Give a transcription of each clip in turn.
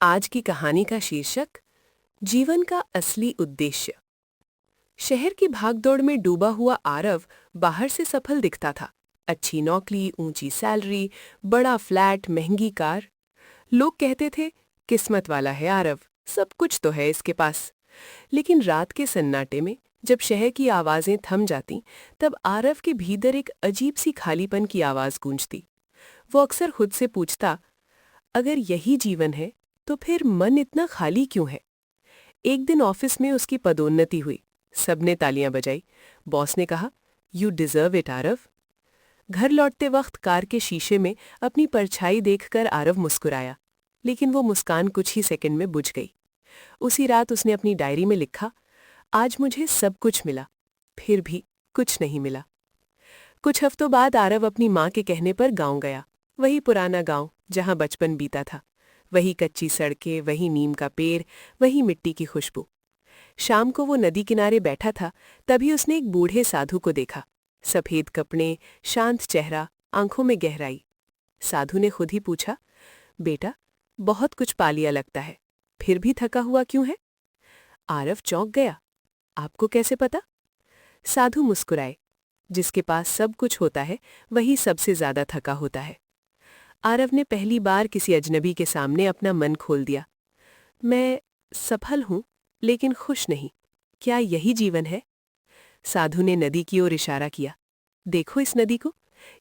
आज की कहानी का शीर्षक जीवन का असली उद्देश्य। शहर की भागदौड़ में डूबा हुआ आरव बाहर से सफल दिखता था। अच्छी नौकरी, ऊंची सैलरी, बड़ा फ्लैट, महंगी कार। लोग कहते थे, किस्मत वाला है आरव, सब कुछ तो है इसके पास। लेकिन रात के सन्नाटे में जब शहर की आवाजें थम जाती, तब आरव के भीतर एक अजीब सी खालीपन की आवाज गूंजती। वो अक्सर खुद से पूछता, अगर यही जीवन है तो फिर मन इतना खाली क्यों है। एक दिन ऑफिस में उसकी पदोन्नति हुई। सबने तालियां बजाई। बॉस ने कहा, यू डिजर्व इट आरव। घर लौटते वक्त कार के शीशे में अपनी परछाई देखकर आरव मुस्कुराया, लेकिन वो मुस्कान कुछ ही सेकंड में बुझ गई। उसी रात उसने अपनी डायरी में लिखा, आज मुझे सब कुछ मिला, फिर भी कुछ नहीं मिला। कुछ हफ्तों बाद आरव अपनी माँ के कहने पर गांव गया। वही पुराना गांव जहां बचपन बीता था। वही कच्ची सड़कें, वही नीम का पेड़, वही मिट्टी की खुशबू। शाम को वो नदी किनारे बैठा था, तभी उसने एक बूढ़े साधु को देखा। सफेद कपड़े, शांत चेहरा, आंखों में गहराई। साधु ने खुद ही पूछा, बेटा, बहुत कुछ पा लिया लगता है, फिर भी थका हुआ क्यों है? आरव चौंक गया। आपको कैसे पता? साधु मुस्कुराए। जिसके पास सब कुछ होता है वही सबसे ज्यादा थका होता है। आरव ने पहली बार किसी अजनबी के सामने अपना मन खोल दिया। मैं सफल हूं, लेकिन खुश नहीं। क्या यही जीवन है? साधु ने नदी की ओर इशारा किया। देखो इस नदी को,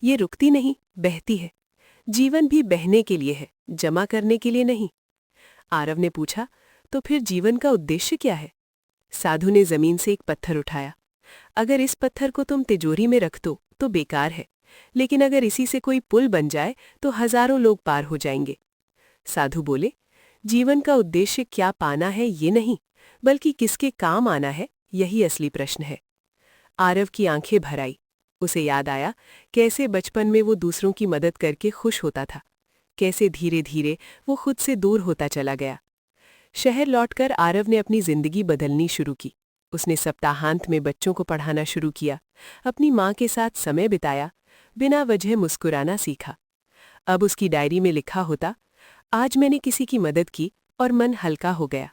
ये रुकती नहीं, बहती है। जीवन भी बहने के लिए है, जमा करने के लिए नहीं। आरव ने पूछा, तो फिर जीवन का उद्देश्य क्या है? साधु ने जमीन से एक पत्थर उठाया। अगर इस पत्थर को तुम तिजोरी में रख दो तो बेकार है, लेकिन अगर इसी से कोई पुल बन जाए तो हजारों लोग पार हो जाएंगे। साधु बोले, जीवन का उद्देश्य क्या पाना है ये नहीं, बल्कि किसके काम आना है, यही असली प्रश्न है। आरव की आंखें भर आई। उसे याद आया कैसे बचपन में वो दूसरों की मदद करके खुश होता था, कैसे धीरे धीरे वो खुद से दूर होता चला गया। शहर लौटकर आरव ने अपनी जिंदगी बदलनी शुरू की। उसने सप्ताहांत में बच्चों को पढ़ाना शुरू किया, अपनी माँ के साथ समय बिताया, बिना वजह मुस्कुराना सीखा। अब उसकी डायरी में लिखा होता, आज मैंने किसी की मदद की और मन हल्का हो गया।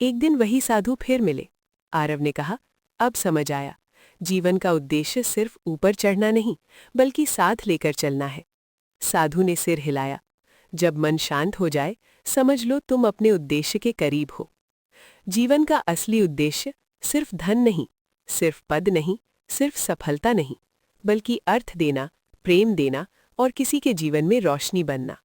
एक दिन वही साधु फिर मिले। आरव ने कहा, अब समझ आया, जीवन का उद्देश्य सिर्फ ऊपर चढ़ना नहीं, बल्कि साथ लेकर चलना है। साधु ने सिर हिलाया। जब मन शांत हो जाए, समझ लो तुम अपने उद्देश्य के करीब हो। जीवन का असली उद्देश्य सिर्फ धन नहीं, सिर्फ पद नहीं, सिर्फ सफलता नहीं, बल्कि अर्थ देना, प्रेम देना और किसी के जीवन में रोशनी बनना।